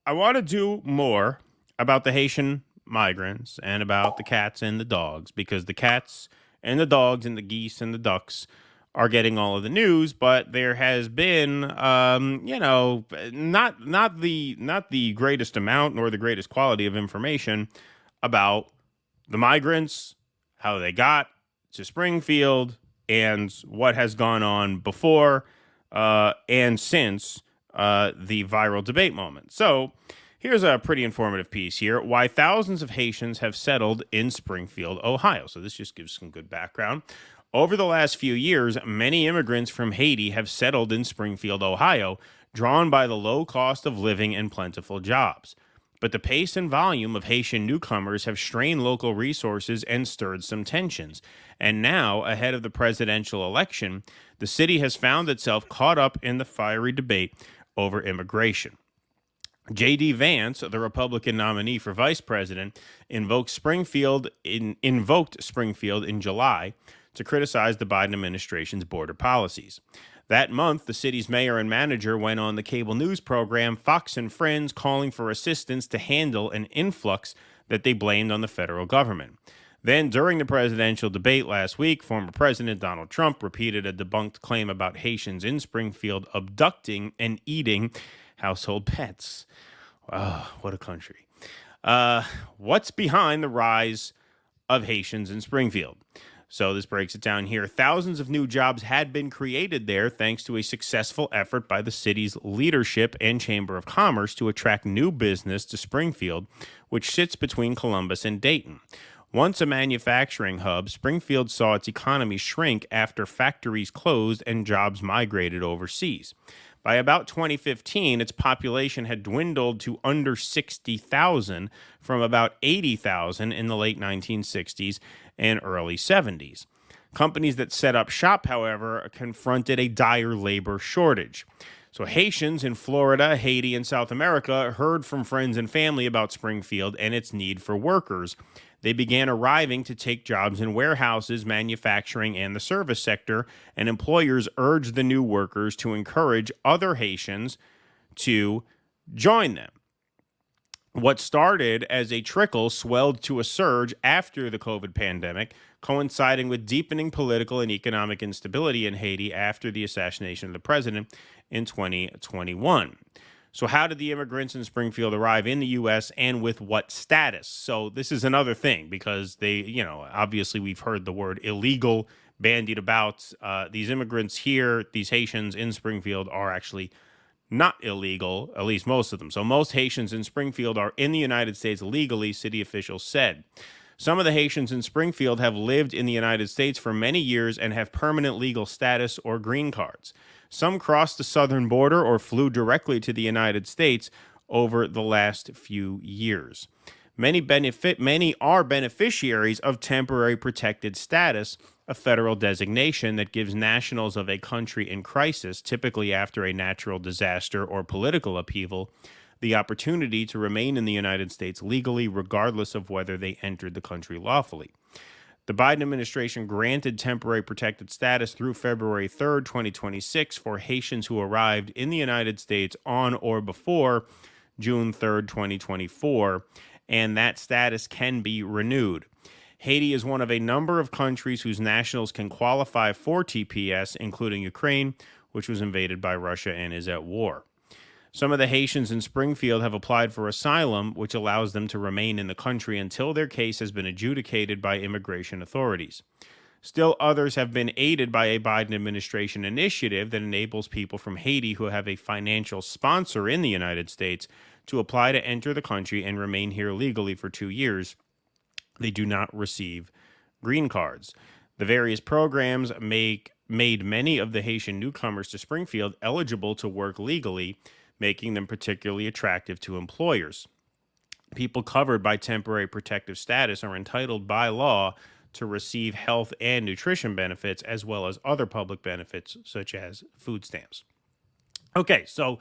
I want to do more about the Haitian migrants and about the cats and the dogs because the cats and the dogs and the geese and the ducks are getting all of the news, but there has been, not the greatest amount nor the greatest quality of information about the migrants, how they got to Springfield, and what has gone on before and since the viral debate moment. So here's a pretty informative piece here: why thousands of Haitians have settled in Springfield, Ohio. So this just gives some good background. Over the last few years, many immigrants from Haiti have settled in Springfield, Ohio, drawn by the low cost of living and plentiful jobs. But the pace and volume of Haitian newcomers have strained local resources and stirred some tensions. And now, ahead of the presidential election, the city has found itself caught up in the fiery debate over immigration. J.D. Vance, the Republican nominee for vice president, invoked Springfield in July to criticize the Biden administration's border policies. That month, the city's mayor and manager went on the cable news program Fox and Friends, calling for assistance to handle an influx that they blamed on the federal government. Then, during the presidential debate last week, former President Donald Trump repeated a debunked claim about Haitians in Springfield abducting and eating household pets. Oh, what a country. What's behind the rise of Haitians in Springfield? So this breaks it down here. Thousands of new jobs had been created there thanks to a successful effort by the city's leadership and Chamber of Commerce to attract new business to Springfield, which sits between Columbus and Dayton. Once a manufacturing hub, Springfield saw its economy shrink after factories closed and jobs migrated overseas. By about 2015, its population had dwindled to under 60,000 from about 80,000 in the late 1960s and early 70s. Companies that set up shop, however, confronted a dire labor shortage. So Haitians in Florida, Haiti, and South America heard from friends and family about Springfield and its need for workers. They began arriving to take jobs in warehouses, manufacturing, and the service sector, and employers urged the new workers to encourage other Haitians to join them. What started as a trickle swelled to a surge after the COVID pandemic, coinciding with deepening political and economic instability in Haiti after the assassination of the president in 2021. So how did the immigrants in Springfield arrive in the U.S. and with what status? So this is another thing because they, obviously we've heard the word illegal bandied about. These immigrants here, these Haitians in Springfield are actually not illegal, at least most of them. So most Haitians in Springfield are in the United States legally, city officials said. Some of the Haitians in Springfield have lived in the United States for many years and have permanent legal status or green cards. Some crossed the southern border or flew directly to the United States over the last few years. Many are beneficiaries of temporary protected status, a federal designation that gives nationals of a country in crisis, typically after a natural disaster or political upheaval, the opportunity to remain in the United States legally, regardless of whether they entered the country lawfully. The Biden administration granted temporary protected status through February 3rd, 2026 for Haitians who arrived in the United States on or before June 3rd, 2024, and that status can be renewed. Haiti is one of a number of countries whose nationals can qualify for TPS, including Ukraine, which was invaded by Russia and is at war. Some of the Haitians in Springfield have applied for asylum, which allows them to remain in the country until their case has been adjudicated by immigration authorities. Still, others have been aided by a Biden administration initiative that enables people from Haiti who have a financial sponsor in the United States to apply to enter the country and remain here legally for 2 years. They do not receive green cards. The various programs made many of the Haitian newcomers to Springfield eligible to work legally, making them particularly attractive to employers. People covered by temporary protective status are entitled by law to receive health and nutrition benefits, as well as other public benefits, such as food stamps. Okay, so,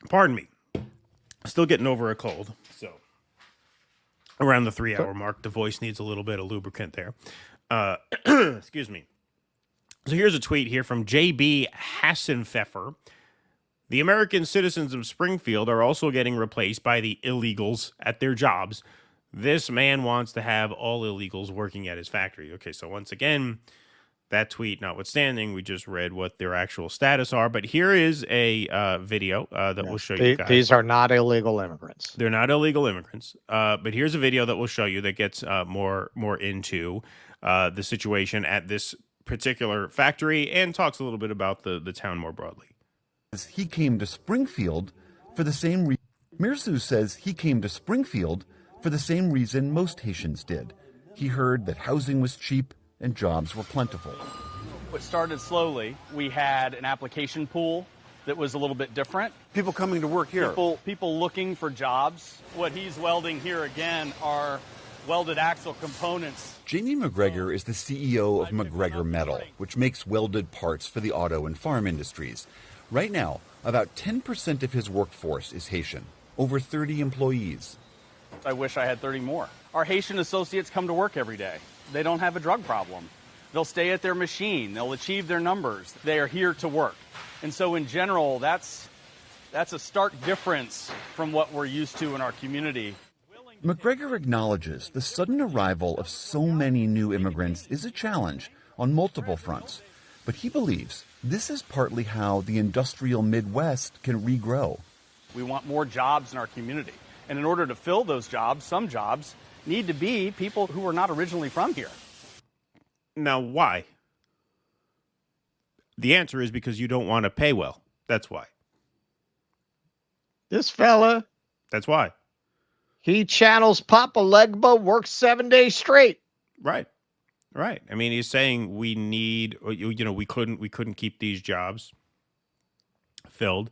pardon me. Still getting over a cold, so around the 3-hour mark, the voice needs a little bit of lubricant there. Excuse me. So here's a tweet here from J.B. Hassenfeffer. The American citizens of Springfield are also getting replaced by the illegals at their jobs. This man wants to have all illegals working at his factory. Okay, so once again, that tweet notwithstanding, we just read what their actual status are. But here is a video that will show you guys. These are not illegal immigrants. They're not illegal immigrants. But here's a video that will show you that gets more into the situation at this particular factory and talks a little bit about the town more broadly. He came to Springfield for the same reason. Mirzu says he came to Springfield for the same reason most Haitians did. He heard that housing was cheap and jobs were plentiful. It started slowly. We had an application pool that was a little bit different. People coming to work here. People looking for jobs. What he's welding here again are welded axle components. Jamie McGregor is the CEO of McGregor Metal, which makes welded parts for the auto and farm industries. Right now, about 10% of his workforce is Haitian, over 30 employees. I wish I had 30 more. Our Haitian associates come to work every day. They don't have a drug problem. They'll stay at their machine. They'll achieve their numbers. They are here to work. And so in general, that's a stark difference from what we're used to in our community. McGregor acknowledges the sudden arrival of so many new immigrants is a challenge on multiple fronts, but he believes this is partly how the industrial Midwest can regrow. We want more jobs in our community. And in order to fill those jobs, some jobs need to be people who are not originally from here. Now, why? The answer is because you don't want to pay well. That's why. This fella. That's why. He channels Papa Legba, works 7 days straight. Right. Right. I mean, he's saying we need, we couldn't keep these jobs filled.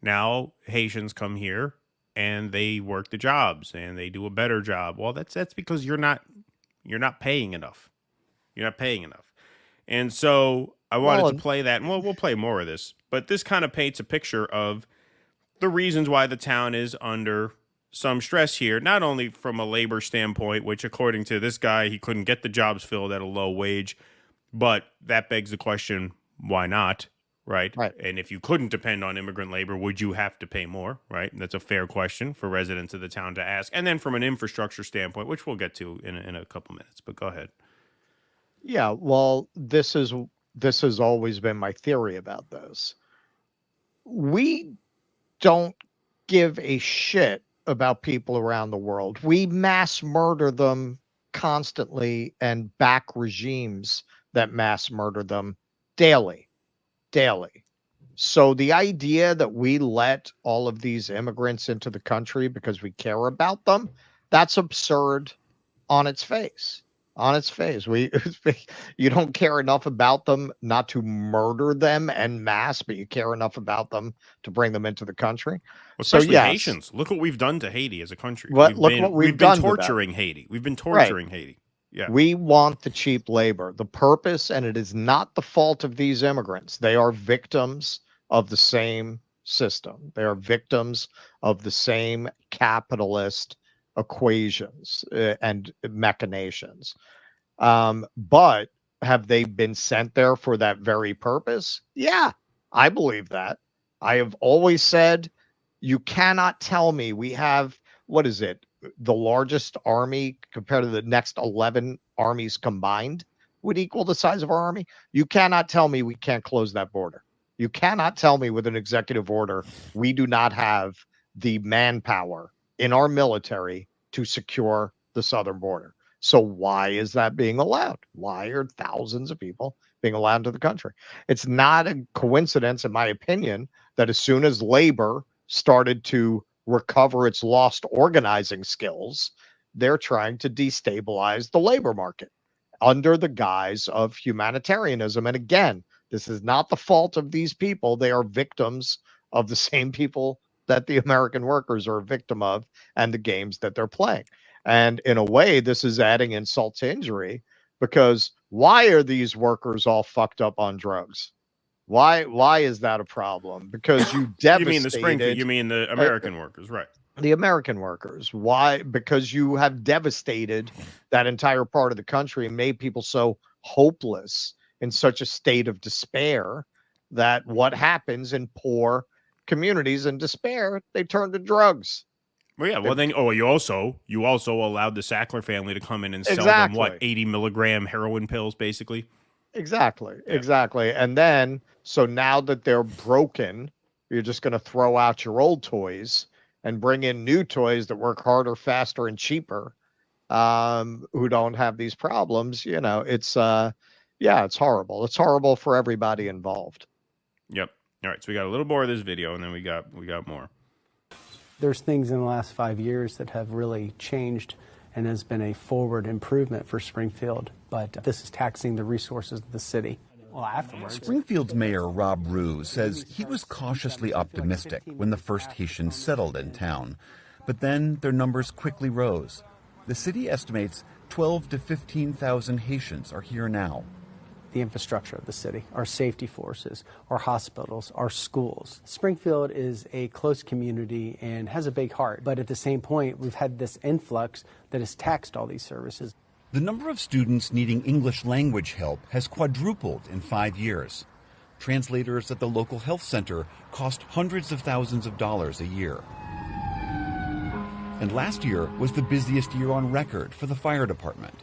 Now Haitians come here and they work the jobs and they do a better job. Well, that's because you're not paying enough. You're not paying enough. And so I wanted to play that, and we'll play more of this, but this kind of paints a picture of the reasons why the town is under some stress here, not only from a labor standpoint, which according to this guy, he couldn't get the jobs filled at a low wage, but that begs the question, why not? Right. And if you couldn't depend on immigrant labor, would you have to pay more? Right. That's a fair question for residents of the town to ask. And then from an infrastructure standpoint, which we'll get to in a couple minutes, but go ahead. Yeah, well, this has always been my theory about this. We don't give a shit about people around the world. We mass murder them constantly and back regimes that mass murder them daily. So the idea that we let all of these immigrants into the country because we care about them, that's absurd on its face. You don't care enough about them not to murder them en masse, but you care enough about them to bring them into the country. Especially Haitians. Look what we've done to Haiti as a country. What we've done been torturing Haiti. We've been torturing Haiti. Yeah. We want the cheap labor. The purpose, and it is not the fault of these immigrants. They are victims of the same system. They are victims of the same capitalist equations and machinations. But have they been sent there for that very purpose? Yeah, I believe that. I have always said, you cannot tell me we have, what is it? The largest army compared to the next 11 armies combined would equal the size of our army. You cannot tell me we can't close that border. You cannot tell me with an executive order we do not have the manpower in our military to secure the southern border. So why is that being allowed? Why are thousands of people being allowed into the country? It's not a coincidence, in my opinion, that as soon as labor started to recover its lost organizing skills, they're trying to destabilize the labor market under the guise of humanitarianism. And again, this is not the fault of these people. They are victims of the same people that the American workers are a victim of and the games that they're playing. And in a way, this is adding insult to injury, because why are these workers all fucked up on drugs? Why is that a problem? Because you devastated. You mean the American workers, right? The American workers. Why? Because you have devastated that entire part of the country and made people so hopeless in such a state of despair that what happens in poor communities in despair, they turn to drugs. Well, yeah. Well, then, you also allowed the Sackler family to come in and sell them Exactly. what, 80 milligram heroin pills, basically. Exactly. Yeah. Exactly. And then, so now that they're broken, you're just going to throw out your old toys and bring in new toys that work harder, faster, and cheaper, who don't have these problems. You know, it's it's horrible. It's horrible for everybody involved. Yep. All right. So we got a little more of this video, and then we got more. There's things in the last 5 years that have really changed and has been a forward improvement for Springfield, but this is taxing the resources of the city. Well, afterwards, Springfield's mayor, Rob Rue, says he was cautiously optimistic when the first Haitians settled in town. But then their numbers quickly rose. The city estimates 12 to 15,000 Haitians are here now. the infrastructure of the city, our safety forces, our hospitals, our schools. Springfield is a close community and has a big heart, but at the same point, we've had this influx that has taxed all these services. The number of students needing English language help has quadrupled in 5 years. Translators at the local health center cost hundreds of thousands of dollars a year. And last year was the busiest year on record for the fire department.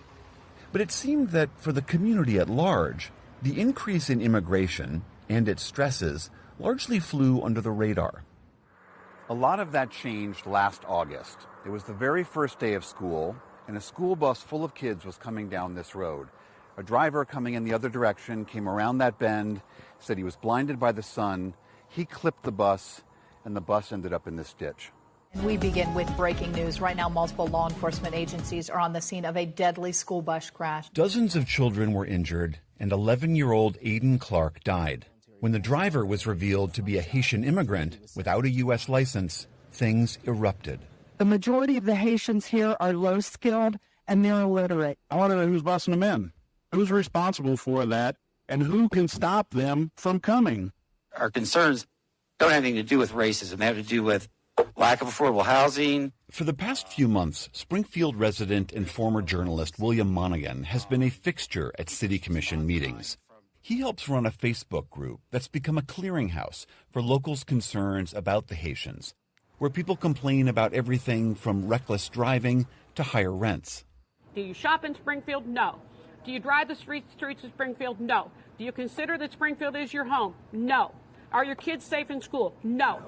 But it seemed that for the community at large, the increase in immigration and its stresses largely flew under the radar. A lot of that changed last August. It was the very first day of school, and a school bus full of kids was coming down this road. A driver coming in the other direction came around that bend, said he was blinded by the sun. He clipped the bus, and the bus ended up in this ditch. We begin with breaking news. Right now, multiple law enforcement agencies are on the scene of a deadly school bus crash. Dozens of children were injured, and 11-year-old Aiden Clark died. When the driver was revealed to be a Haitian immigrant without a U.S. license, things erupted. The majority of the Haitians here are low-skilled, and they're illiterate. I want to know who's busing them in, who's responsible for that, and who can stop them from coming. Our concerns don't have anything to do with racism. They have to do with lack of affordable housing. For the past few months, Springfield resident and former journalist William Monaghan has been a fixture at City Commission meetings. He helps run a Facebook group that's become a clearinghouse for locals' concerns about the Haitians, where people complain about everything from reckless driving to higher rents. Do you shop in Springfield? No. Do you drive the streets of Springfield? No. Do you consider that Springfield is your home? No. Are your kids safe in school? No.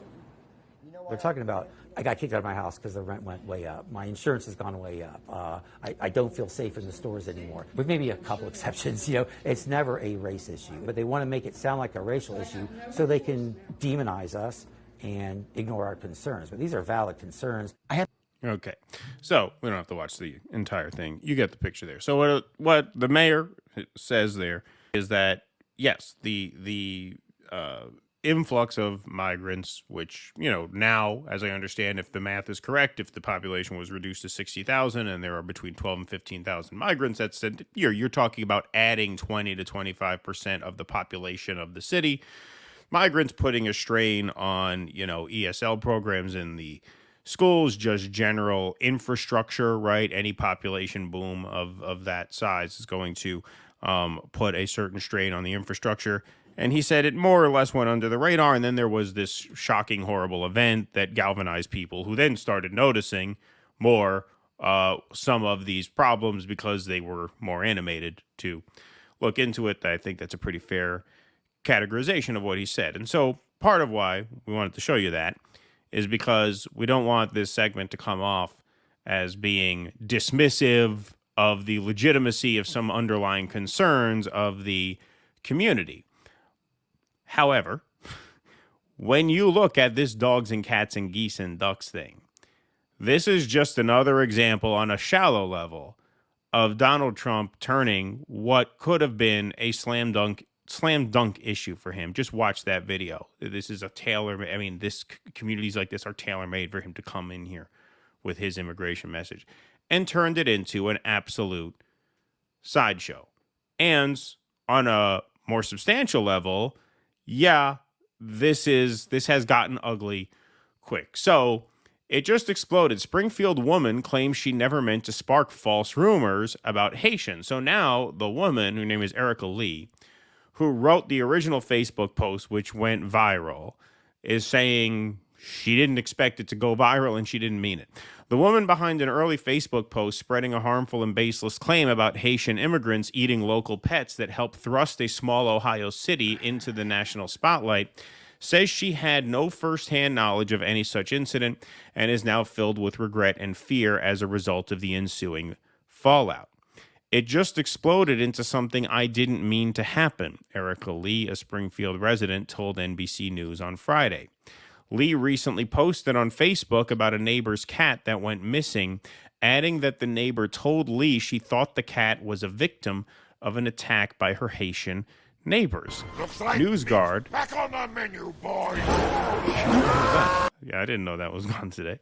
They're talking about, I got kicked out of my house because the rent went way up. My insurance has gone way up. I don't feel safe in the stores anymore. With maybe a couple exceptions, it's never a race issue. But they want to make it sound like a racial issue so they can demonize us and ignore our concerns. But these are valid concerns. Okay, so we don't have to watch the entire thing. You get the picture there. So what the mayor says there is that, yes, the influx of migrants, which, now, as I understand, if the math is correct, if the population was reduced to 60,000 and there are between 12 and 15,000 migrants, that's you're talking about adding 20 to 25% of the population of the city. Migrants putting a strain on, ESL programs in the schools, just general infrastructure, right? Any population boom of that size is going to put a certain strain on the infrastructure. And he said it more or less went under the radar. And then there was this shocking, horrible event that galvanized people who then started noticing more some of these problems because they were more animated to look into it. I think that's a pretty fair categorization of what he said. And so part of why we wanted to show you that is because we don't want this segment to come off as being dismissive of the legitimacy of some underlying concerns of the community. However, when you look at this dogs and cats and geese and ducks thing, this is just another example on a shallow level of Donald Trump turning what could have been a slam dunk issue for him. Just watch that video. This is this communities like this are tailor-made for him to come in here with his immigration message and turned it into an absolute sideshow. And on a more substantial level, yeah, this has gotten ugly quick. So it just exploded. Springfield woman claims she never meant to spark false rumors about Haitians. So now the woman, her name is Erica Lee, who wrote the original Facebook post, which went viral, is saying she didn't expect it to go viral and she didn't mean it. The woman behind an early Facebook post spreading a harmful and baseless claim about Haitian immigrants eating local pets that helped thrust a small Ohio city into the national spotlight says she had no firsthand knowledge of any such incident and is now filled with regret and fear as a result of the ensuing fallout. It just exploded into something I didn't mean to happen, Erica Lee, a Springfield resident, told NBC News on Friday. Lee recently posted on Facebook about a neighbor's cat that went missing, adding that the neighbor told Lee she thought the cat was a victim of an attack by her Haitian neighbors. Like NewsGuard. Back on the menu, boys. Yeah, I didn't know that was gone today.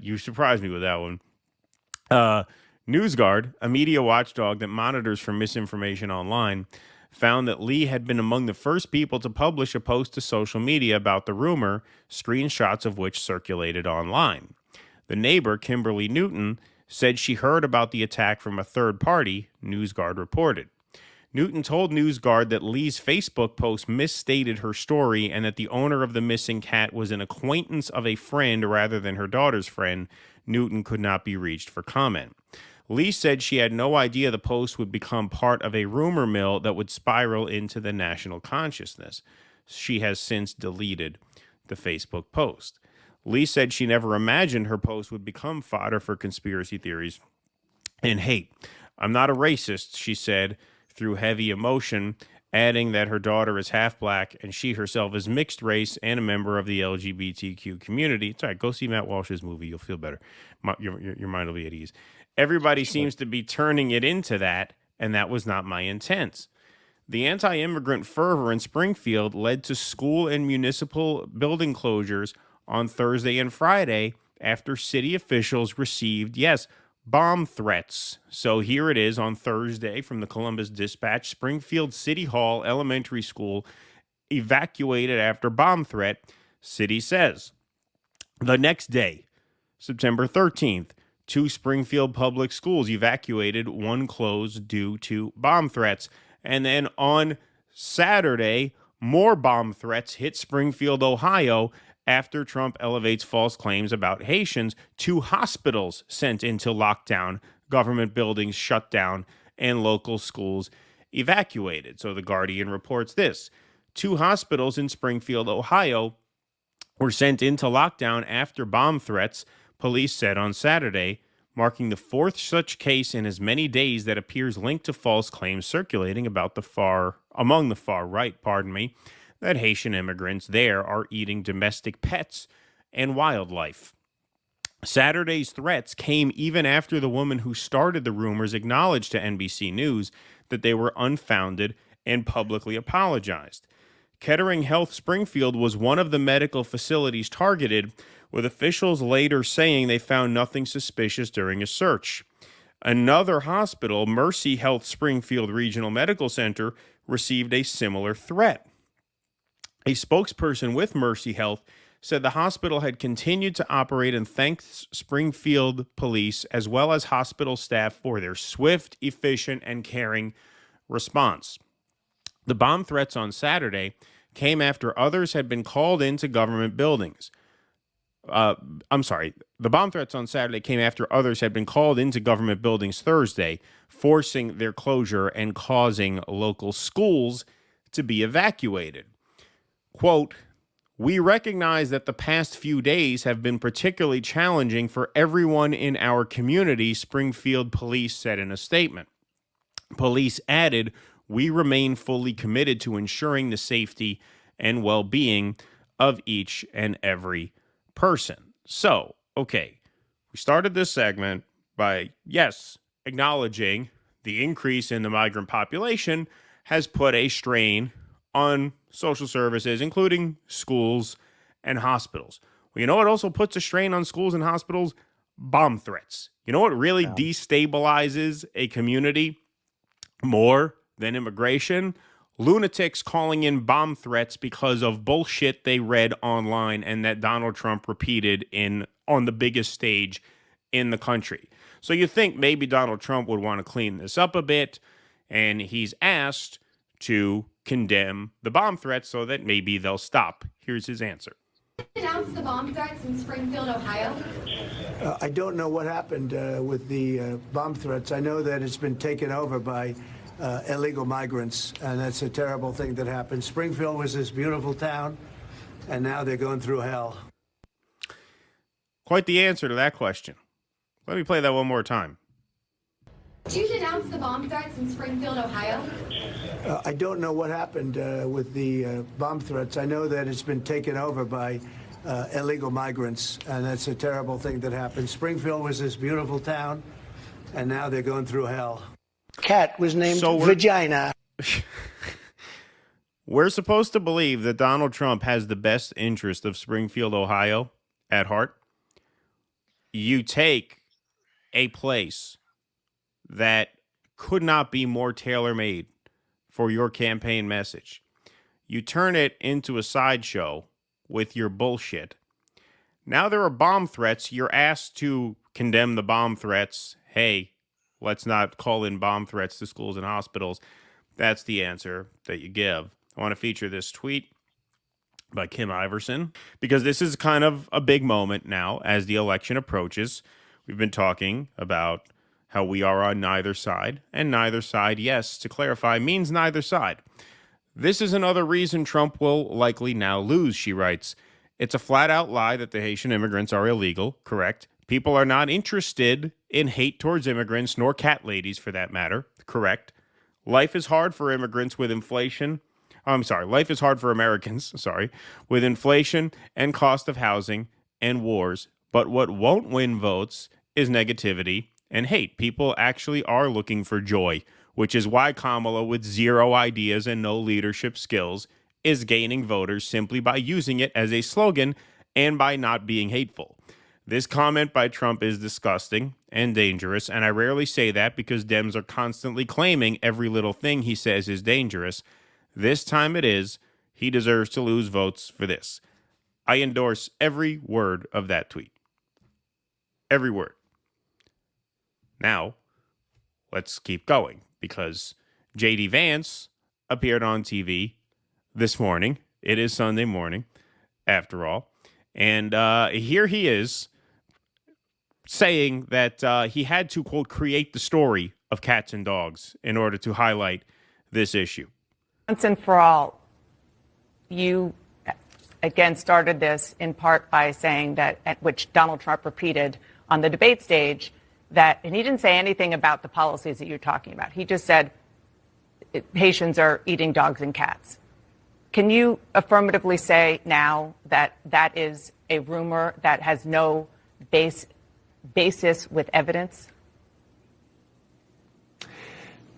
You surprised me with that one. NewsGuard, a media watchdog that monitors for misinformation online, found that Lee had been among the first people to publish a post to social media about the rumor, screenshots of which circulated online. The neighbor, Kimberly Newton, said she heard about the attack from a third party, NewsGuard reported. Newton told NewsGuard that Lee's Facebook post misstated her story and that the owner of the missing cat was an acquaintance of a friend rather than her daughter's friend. Newton could not be reached for comment. Lee said she had no idea the post would become part of a rumor mill that would spiral into the national consciousness. She has since deleted the Facebook post. Lee said she never imagined her post would become fodder for conspiracy theories and hate. I'm not a racist, she said, through heavy emotion, adding that her daughter is half black and she herself is mixed race and a member of the LGBTQ community. It's all right, go see Matt Walsh's movie. You'll feel better. Your mind will be at ease. Everybody seems to be turning it into that, and that was not my intent. The anti-immigrant fervor in Springfield led to school and municipal building closures on Thursday and Friday after city officials received, bomb threats. So here it is on Thursday from the Columbus Dispatch. Springfield City Hall Elementary School evacuated after bomb threat, city says. The next day, September 13th, 2 Springfield public schools evacuated, 1 closed due to bomb threats. And then on Saturday, more bomb threats hit Springfield, Ohio, after Trump elevates false claims about Haitians. 2 hospitals sent into lockdown, government buildings shut down, and local schools evacuated. So the Guardian reports this. 2 hospitals in Springfield, Ohio, were sent into lockdown after bomb threats, police said on Saturday, marking the 4th such case in as many days that appears linked to false claims circulating about among the far right, that Haitian immigrants there are eating domestic pets and wildlife. Saturday's threats came even after the woman who started the rumors acknowledged to NBC News that they were unfounded and publicly apologized. Kettering Health Springfield was one of the medical facilities targeted, with officials later saying they found nothing suspicious during a search. Another hospital, Mercy Health Springfield Regional Medical Center, received a similar threat. A spokesperson with Mercy Health said the hospital had continued to operate and thanked Springfield police as well as hospital staff for their swift, efficient, and caring response. The bomb threats on Saturday came after others had been called into government buildings. The bomb threats on Saturday came after others had been called into government buildings Thursday, forcing their closure and causing local schools to be evacuated. Quote, "We recognize that the past few days have been particularly challenging for everyone in our community," Springfield police said in a statement. Police added, "We remain fully committed to ensuring the safety and well-being of each and every person." So, okay, we started this segment by, acknowledging the increase in the migrant population has put a strain on social services, including schools and hospitals. Well, you know what also puts a strain on schools and hospitals? Bomb threats. You know what really destabilizes a community more than immigration? Lunatics calling in bomb threats because of bullshit they read online and that Donald Trump repeated on the biggest stage in the country. So you think maybe Donald Trump would want to clean this up a bit, and he's asked to condemn the bomb threats so that maybe they'll stop. Here's his answer. Announced the bomb threats in Springfield, Ohio? I don't know what happened with the bomb threats. I know that it's been taken over by illegal migrants, and that's a terrible thing that happened. Springfield was this beautiful town, and now they're going through hell. Quite the answer to that question. Let me play that one more time. Did you denounce the bomb threats in Springfield, Ohio? I don't know what happened with the bomb threats. I know that it's been taken over by illegal migrants, and that's a terrible thing that happened. Springfield was this beautiful town, and now they're going through hell. Cat was named Vagina. We're supposed to believe that Donald Trump has the best interest of Springfield, Ohio at heart. You take a place that could not be more tailor-made for your campaign message. You turn it into a sideshow with your bullshit. Now there are bomb threats. You're asked to condemn the bomb threats. Hey, let's not call in bomb threats to schools and hospitals. That's the answer that you give. I want to feature this tweet by Kim Iverson, because this is kind of a big moment now as the election approaches. We've been talking about how we are on neither side, and neither side, yes, to clarify, means neither side. This is another reason Trump will likely now lose, she writes. It's a flat-out lie that the Haitian immigrants are illegal, correct? People are not interested in hate towards immigrants, nor cat ladies for that matter, correct? Life is hard for immigrants with inflation. Life is hard for Americans, with inflation and cost of housing and wars. But what won't win votes is negativity and hate. People actually are looking for joy, which is why Kamala, with zero ideas and no leadership skills, is gaining voters simply by using it as a slogan and by not being hateful. This comment by Trump is disgusting and dangerous, and I rarely say that because Dems are constantly claiming every little thing he says is dangerous. This time it is. He deserves to lose votes for this. I endorse every word of that tweet. Every word. Now, let's keep going, because J.D. Vance appeared on TV this morning. It is Sunday morning, after all. And here he is saying that he had to, quote, create the story of cats and dogs in order to highlight this issue. Once and for all, you, again, started this in part by saying that, at which Donald Trump repeated on the debate stage, that, and he didn't say anything about the policies that you're talking about. He just said Haitians are eating dogs and cats. Can you affirmatively say now that that is a rumor that has no basis with evidence?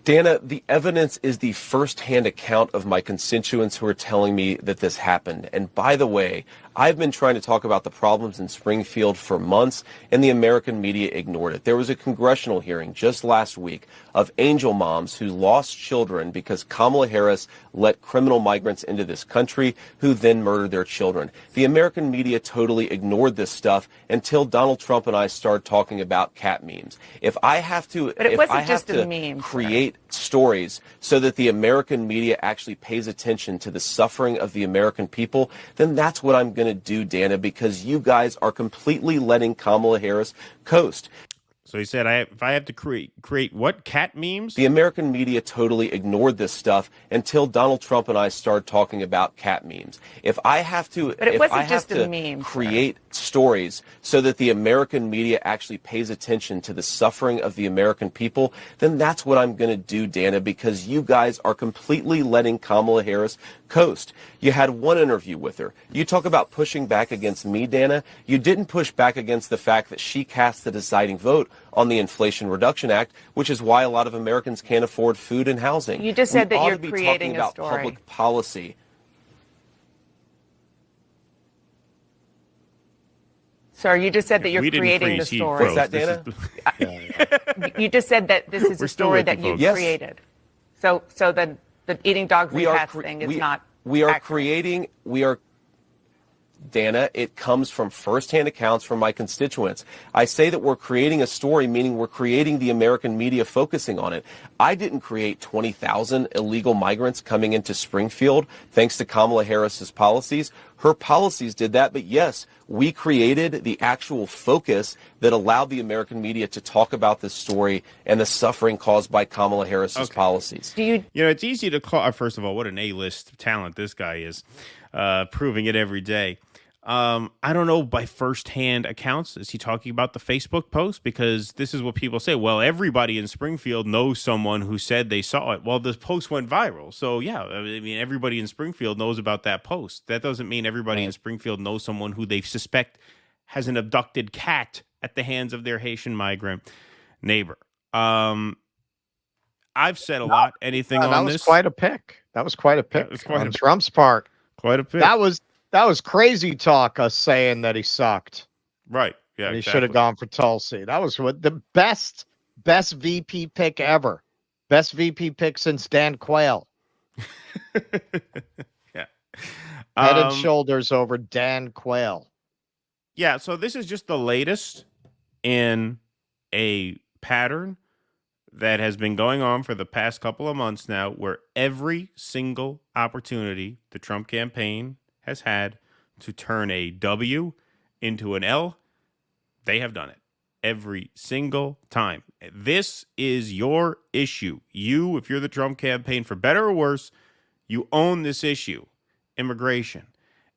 Dana, the evidence is the first-hand account of my constituents who are telling me that this happened. And by the way, I've been trying to talk about the problems in Springfield for months, and the American media ignored it. There was a congressional hearing just last week of angel moms who lost children because Kamala Harris let criminal migrants into this country who then murdered their children. The American media totally ignored this stuff until Donald Trump and I started talking about cat memes. If I have to, create stories so that the American media actually pays attention to the suffering of the American people, then that's what I'm going to do, Dana, because you guys are completely letting Kamala Harris coast. So he said, if I have to create what, cat memes? The American media totally ignored this stuff until Donald Trump and I started talking about cat memes. If I have to, create stories so that the American media actually pays attention to the suffering of the American people, then that's what I'm going to do, Dana, because you guys are completely letting Kamala Harris coast. You had one interview with her. You talk about pushing back against me, Dana. You didn't push back against the fact that she cast the deciding vote on the Inflation Reduction Act, which is why a lot of Americans can't afford food and housing. You just said that you're creating a story. Public policy. Sir, you just said that you're creating the story. What's that, Dana? You just said that this is a story that you created. So the eating dogs and cats thing is not. We are creating. Dana. It comes from firsthand accounts from my constituents. I say that we're creating a story, meaning we're creating the American media focusing on it. I didn't create 20,000 illegal migrants coming into Springfield thanks to Kamala Harris's policies. Her policies did that, but yes, we created the actual focus that allowed the American media to talk about this story and the suffering caused by Kamala Harris's policies. It's easy to call. First of all, what an A-list talent this guy is, proving it every day. I don't know by firsthand accounts. Is he talking about the Facebook post? Because this is what people say. Well, everybody in Springfield knows someone who said they saw it. Well, the post went viral. So, yeah, I mean, everybody in Springfield knows about that post. That doesn't mean everybody in Springfield knows someone who they suspect has an abducted cat at the hands of their Haitian migrant neighbor. I've said a lot. Anything on this? That was quite a pick. That was quite a pick on Trump's part. Quite a pick. That was crazy talk, us saying that he sucked. Right. Yeah. And he should have gone for Tulsi. That was what the best VP pick ever. Best VP pick since Dan Quayle. Yeah. Head and shoulders over Dan Quayle. Yeah. So this is just the latest in a pattern that has been going on for the past couple of months now, where every single opportunity the Trump campaign has had to turn a W into an L, they have done it every single time. This is your issue. You, if you're the Trump campaign, for better or worse, you own this issue, immigration.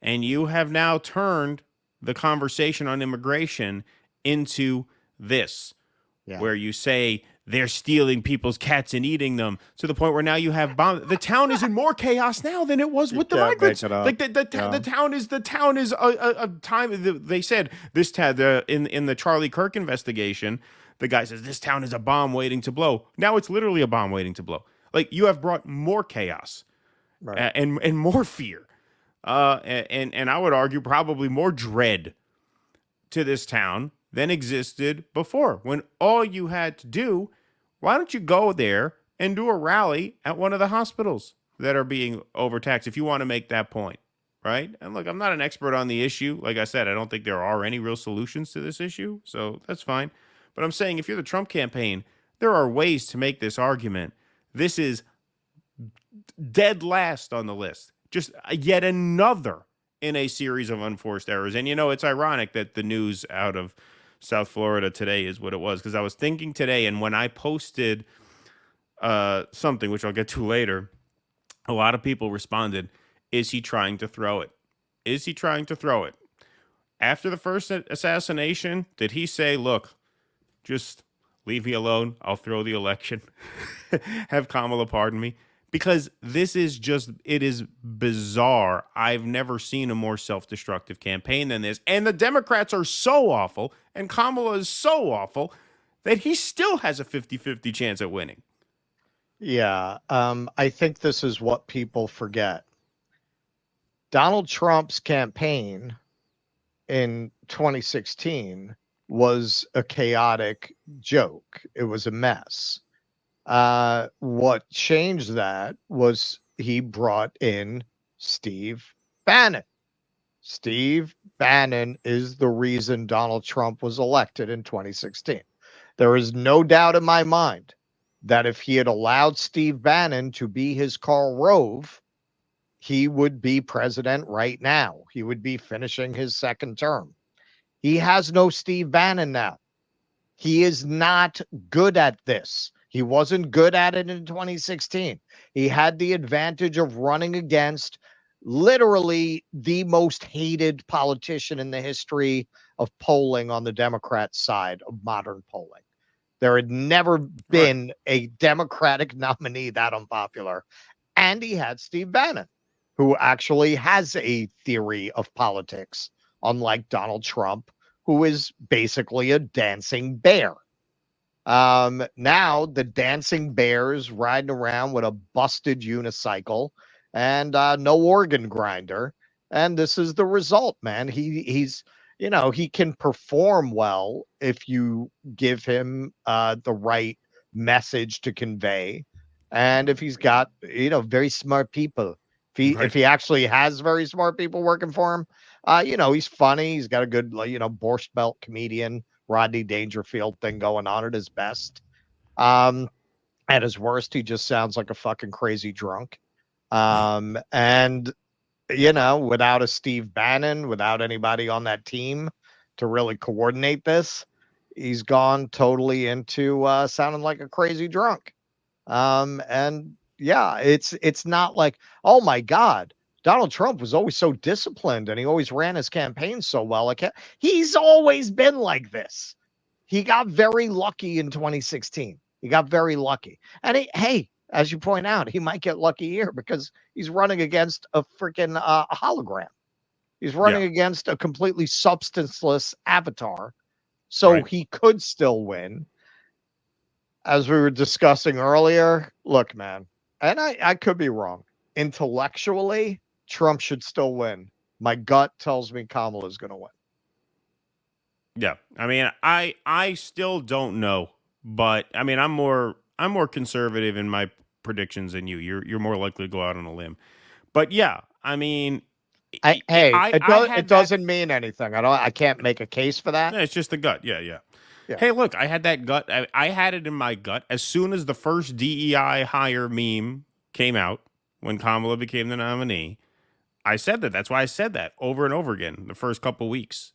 And you have now turned the conversation on immigration into this, where you say they're stealing people's cats and eating them, to the point where now you have the town is in more chaos now than it was with the migrants. Like the town is a time. They said this in the Charlie Kirk investigation, the guy says this town is a bomb waiting to blow. Now it's literally a bomb waiting to blow. Like, you have brought more chaos, and more fear, and I would argue probably more dread to this town than existed before, when all you had to do, why don't you go there and do a rally at one of the hospitals that are being overtaxed, if you want to make that point, right? And look, I'm not an expert on the issue. Like I said, I don't think there are any real solutions to this issue, so that's fine. But I'm saying, if you're the Trump campaign, there are ways to make this argument. This is dead last on the list. Just yet another in a series of unforced errors. And, it's ironic that the news out of South Florida today is what it was, because I was thinking today, and when I posted something, which I'll get to later, a lot of people responded, is he trying to throw it? Is he trying to throw it? After the first assassination, did he say, look, just leave me alone, I'll throw the election, have Kamala pardon me? Because this is it is bizarre. I've never seen a more self-destructive campaign than this. And the Democrats are so awful, and Kamala is so awful, that he still has a 50-50 chance at winning. Yeah, I think this is what people forget. Donald Trump's campaign in 2016 was a chaotic joke. It was a mess. What changed that was he brought in Steve Bannon. Steve Bannon is the reason Donald Trump was elected in 2016. There is no doubt in my mind that if he had allowed Steve Bannon to be his Karl Rove, he would be president right now. He would be finishing his second term. He has no Steve Bannon now. He is not good at this. He wasn't good at it in 2016. He had the advantage of running against literally the most hated politician in the history of polling on the Democrat side of modern polling. There had never been a Democratic nominee that unpopular. And he had Steve Bannon, who actually has a theory of politics, unlike Donald Trump, who is basically a dancing bear. Now the dancing bear's riding around with a busted unicycle and no organ grinder. And this is the result, man. He's he can perform well if you give him the right message to convey. And if he's got, very smart people, if he actually has very smart people working for him, He's funny. He's got a good, Borscht Belt comedian, Rodney Dangerfield thing going on at his best. At his worst, he just sounds like a fucking crazy drunk. And without a Steve Bannon, without anybody on that team to really coordinate this, he's gone totally into sounding like a crazy drunk. And yeah, it's not like, oh my God, Donald Trump was always so disciplined and he always ran his campaign so well. Like, he's always been like this. He got very lucky in 2016. He got very lucky. And hey, as you point out, he might get lucky here because he's running against a freaking hologram. He's running against a completely substanceless avatar. So he could still win. As we were discussing earlier, look, man, and I could be wrong. Intellectually, Trump should still win. My gut tells me Kamala is going to win. Yeah. I mean, I still don't know, but I mean, I'm more conservative in my predictions than you. You're more likely to go out on a limb. But yeah, I mean, it doesn't mean anything. I can't make a case for that. Yeah, it's just the gut. Yeah. Hey, look, I had that gut. I had it in my gut as soon as the first DEI hire meme came out when Kamala became the nominee. I said that. That's why I said that over and over again the first couple weeks.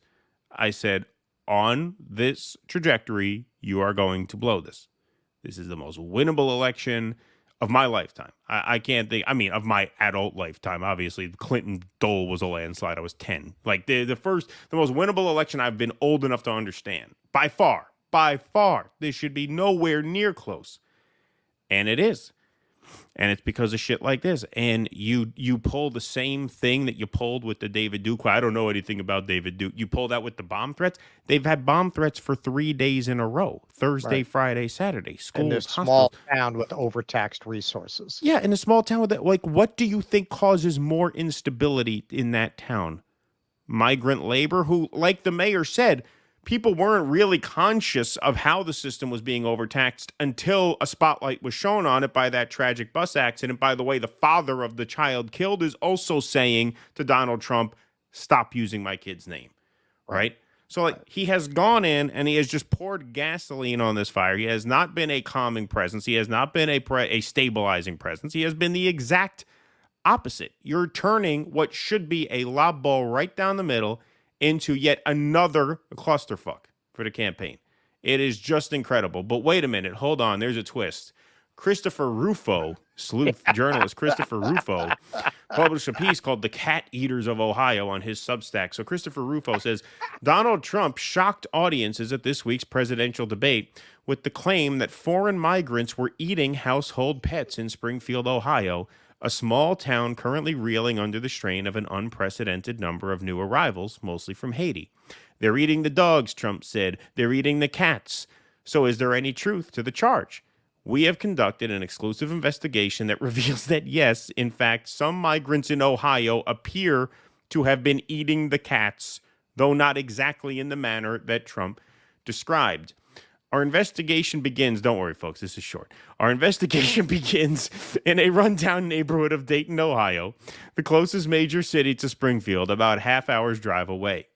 I said, on this trajectory, you are going to blow this. This is the most winnable election of my lifetime. I can't think, of my adult lifetime. Obviously, Clinton Dole was a landslide. I was 10. Like the most winnable election I've been old enough to understand. By far. This should be nowhere near close. And it is. And it's because of shit like this. And you pull the same thing that you pulled with the David Duke. I don't know anything about David Duke. You pull that with the bomb threats. They've had bomb threats for 3 days in a row. Thursday, Friday, Saturday. Schools, in this small town with overtaxed resources. Yeah, in a small town with that. Like, what do you think causes more instability in that town? Migrant labor, who, like the mayor said, people weren't really conscious of how the system was being overtaxed until a spotlight was shown on it by that tragic bus accident. By the way, the father of the child killed is also saying to Donald Trump, stop using my kid's name, right? So like, he has gone in and he has just poured gasoline on this fire. He has not been a calming presence. He has not been a stabilizing presence. He has been the exact opposite. You're turning what should be a lob ball right down the middle into yet another clusterfuck for the campaign. It is just incredible. But wait a minute. Hold on. There's a twist. Christopher Rufo, sleuth journalist Christopher Rufo, published a piece called The Cat Eaters of Ohio on his Substack. So Christopher Rufo says, Donald Trump shocked audiences at this week's presidential debate with the claim that foreign migrants were eating household pets in Springfield, Ohio, a small town currently reeling under the strain of an unprecedented number of new arrivals, mostly from Haiti. They're eating the dogs, Trump said. They're eating the cats. So is there any truth to the charge? We have conducted an exclusive investigation that reveals that, yes, in fact, some migrants in Ohio appear to have been eating the cats, though not exactly in the manner that Trump described. Our investigation begins, don't worry, folks, this is short. Our investigation begins in a rundown neighborhood of Dayton, Ohio, the closest major city to Springfield, about a half-hour's drive away.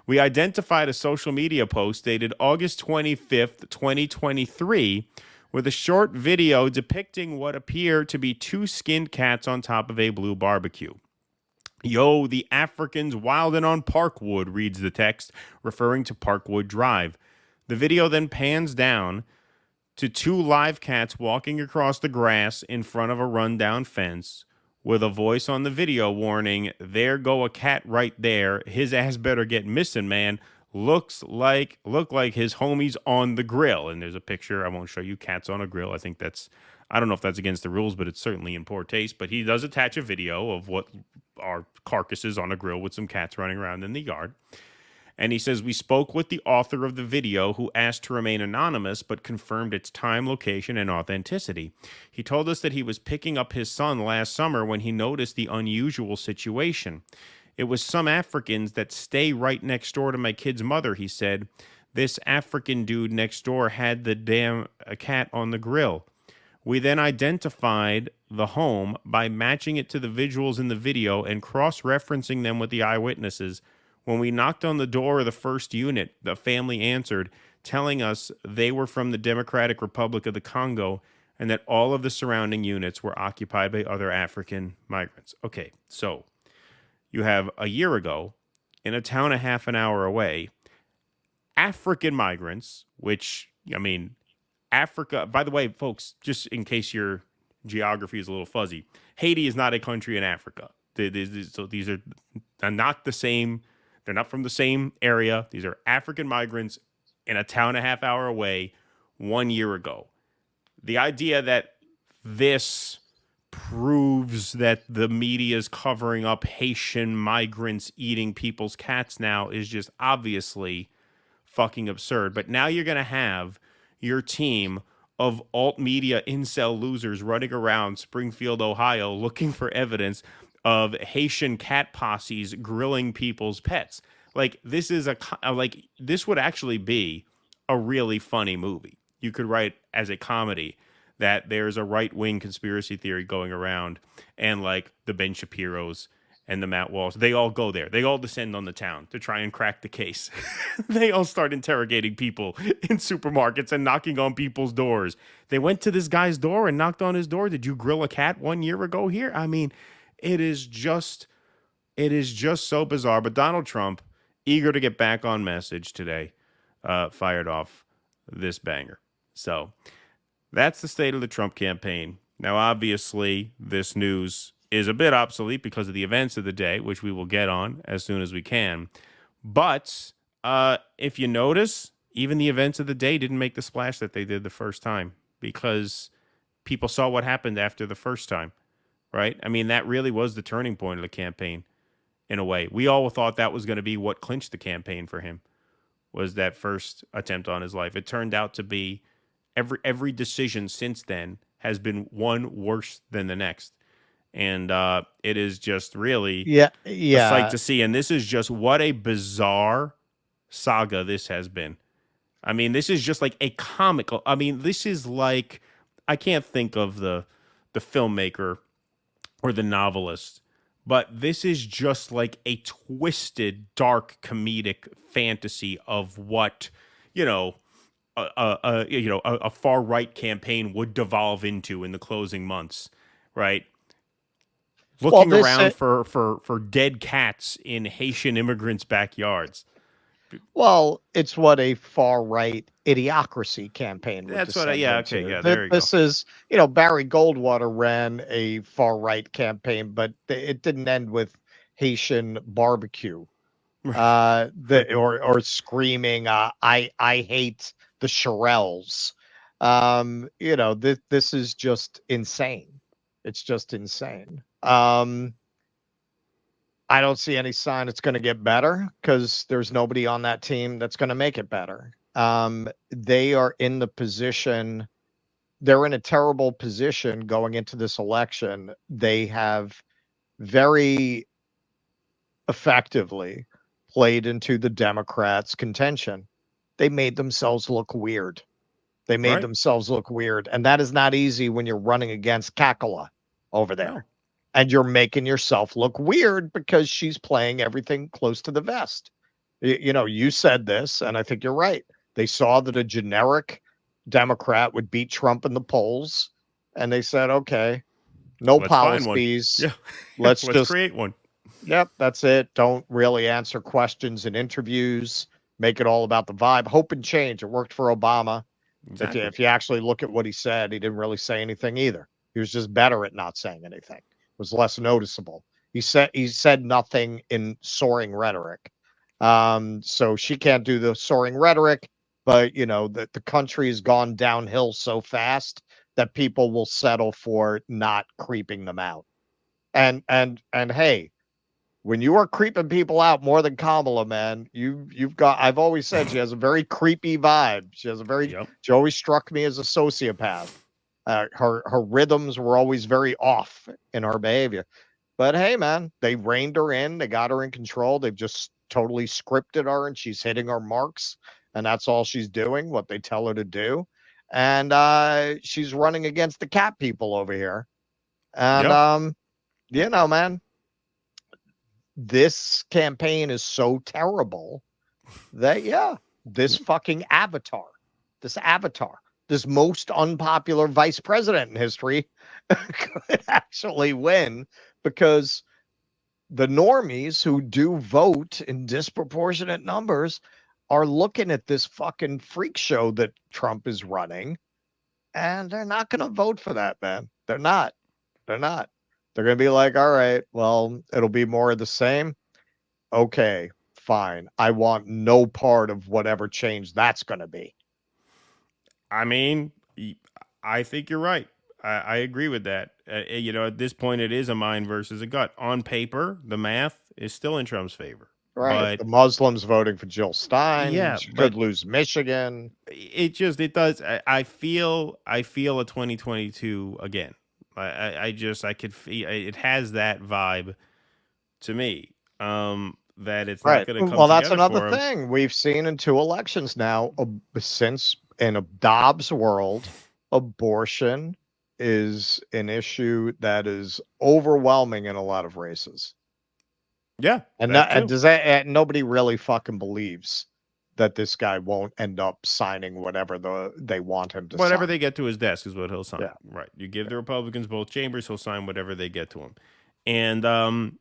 We identified a social media post dated August 25th, 2023, with a short video depicting what appear to be 2 skinned cats on top of a blue barbecue. Yo, the Africans wildin' on Parkwood, reads the text, referring to Parkwood Drive. The video then pans down to 2 live cats walking across the grass in front of a rundown fence with a voice on the video warning, there go a cat right there. His ass better get missing, man. Look like his homies on the grill. And there's a picture. I won't show you cats on a grill. I don't know if that's against the rules, but it's certainly in poor taste. But he does attach a video of what are carcasses on a grill with some cats running around in the yard. And he says, we spoke with the author of the video who asked to remain anonymous but confirmed its time, location, and authenticity. He told us that he was picking up his son last summer when he noticed the unusual situation. It was some Africans that stay right next door to my kid's mother, he said. This African dude next door had the damn cat on the grill. We then identified the home by matching it to the visuals in the video and cross-referencing them with the eyewitnesses. When we knocked on the door of the first unit, the family answered, telling us they were from the Democratic Republic of the Congo and that all of the surrounding units were occupied by other African migrants. Okay, so you have a year ago, in a town a half an hour away, African migrants, which, I mean, Africa, by the way, folks, just in case your geography is a little fuzzy, Haiti is not a country in Africa. So these are not the same. They're not from the same area. These are African migrants in a town a half hour away 1 year ago. The idea that this proves that the media is covering up Haitian migrants eating people's cats now is just obviously fucking absurd. But now you're going to have your team of alt media incel losers running around Springfield, Ohio, looking for evidence of Haitian cat posses grilling people's pets. Like, this is this would actually be a really funny movie. You could write as a comedy that there's a right-wing conspiracy theory going around, and like the Ben Shapiros and the Matt Walsh, they all go there. They all descend on the town to try and crack the case. They all start interrogating people in supermarkets and knocking on people's doors. They went to this guy's door and knocked on his door. Did you grill a cat 1 year ago here? I mean, it is just so bizarre. But Donald Trump, eager to get back on message today, fired off this banger. So that's the state of the Trump campaign. Now, obviously, this news is a bit obsolete because of the events of the day, which we will get on as soon as we can. But if you notice, even the events of the day didn't make the splash that they did the first time because people saw what happened after the first time, right? I mean, that really was the turning point of the campaign in a way. We all thought that was going to be what clinched the campaign for him, was that first attempt on his life. It turned out to be every decision since then has been one worse than the next. And it is just really a sight to see. And this is just what a bizarre saga this has been. I mean, this is just like a comical. I mean, this is like, I can't think of the filmmaker or the novelist, but this is just like a twisted, dark, comedic fantasy of what, a far right campaign would devolve into in the closing months, right? Looking around for dead cats in Haitian immigrants' backyards. Well, it's what a far right idiocracy campaign would That's descend what. There you go. This is, Barry Goldwater ran a far right campaign, but it didn't end with Haitian barbecue, or screaming, "I hate the Shirelles." This is just insane. It's just insane. I don't see any sign it's going to get better because there's nobody on that team that's going to make it better. They are in the position, they're in a terrible position going into this election. They have very effectively played into the Democrats' contention. They made themselves look weird. And that is not easy when you're running against Kakala over there. No. And you're making yourself look weird because she's playing everything close to the vest. You said this, and I think you're right. They saw that a generic Democrat would beat Trump in the polls, and they said, okay, let's policies. Yeah. Let's just create one. Yep, that's it. Don't really answer questions in interviews. Make it all about the vibe. Hope and change. It worked for Obama. Exactly. If you actually look at what he said, he didn't really say anything either. He was just better at not saying anything. Was less noticeable. He said nothing in soaring rhetoric. So she can't do the soaring rhetoric, but the country has gone downhill so fast that people will settle for not creeping them out. And hey, when you are creeping people out more than Kamala, man, you've got. I've always said she has a very creepy vibe. She always struck me as a sociopath. Her rhythms were always very off in her behavior. But hey, man, they reined her in. They got her in control. They've just totally scripted her, and she's hitting her marks. And that's all she's doing, what they tell her to do. And she's running against the cat people over here. And, man, this campaign is so terrible that, yeah, this fucking avatar, this most unpopular vice president in history could actually win, because the normies who do vote in disproportionate numbers are looking at this fucking freak show that Trump is running, and they're not going to vote for that, man. They're not. They're going to be like, all right, well, it'll be more of the same. Okay, fine. I want no part of whatever change that's going to be. I mean, I think you're right. I agree with that. At this point, it is a mind versus a gut. On paper, the math is still in Trump's favor. Right. But the Muslims voting for Jill Stein. Yeah, She could lose Michigan. It does. I feel a 2022 again. I could feel it has that vibe to me. That it's not going to come. Well, that's together another for him. thing we've seen in 2 elections now. Since in a Dobbs world, abortion is an issue that is overwhelming in a lot of races. Yeah, and nobody really fucking believes that this guy won't end up signing whatever they want him to. Whatever sign. they get to his desk is what he'll sign. Yeah. Right. You give the Republicans both chambers, he'll sign whatever they get to him. And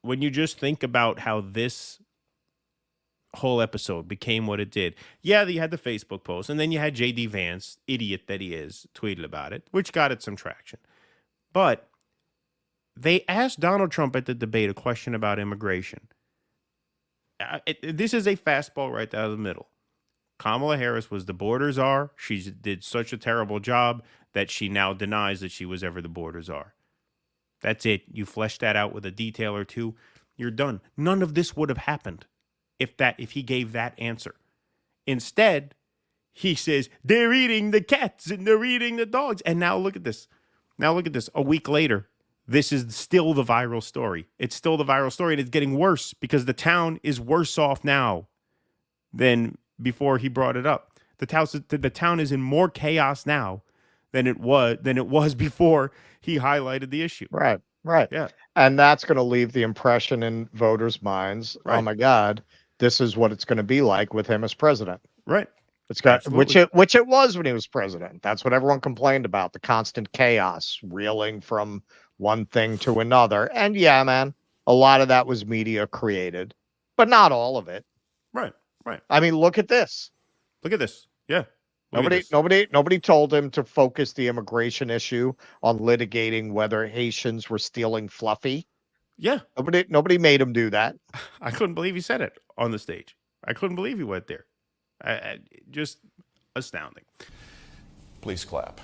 when you just think about how this whole episode became what it did, yeah, you had the Facebook post, and then you had J.D. Vance, idiot that he is, tweeted about it, which got it some traction. But they asked Donald Trump at the debate a question about immigration. This is a fastball right down the middle. Kamala Harris was the border czar. She did such a terrible job that she now denies that she was ever the border czar. That's it. You flesh that out with a detail or two, you're done. None of this would have happened if he gave that answer. Instead, he says, they're eating the cats and they're eating the dogs. And now look at this. A week later, this is still the viral story. It's still the viral story, and it's getting worse because the town is worse off now than before he brought it up. The town is in more chaos now than it was before he highlighted the issue. Right. Yeah. And that's going to leave the impression in voters' minds. Right. Oh my God, this is what it's going to be like with him as president. Right. It's got which it was when he was president. That's what everyone complained about, the constant chaos, reeling from one thing to another. And yeah, man, a lot of that was media created, but not all of it. Right. I mean, look at this. Yeah. Nobody told him to focus the immigration issue on litigating whether Haitians were stealing Fluffy. Yeah. Nobody made him do that. I couldn't believe he said it on the stage. I couldn't believe he went there. Just astounding. Please clap.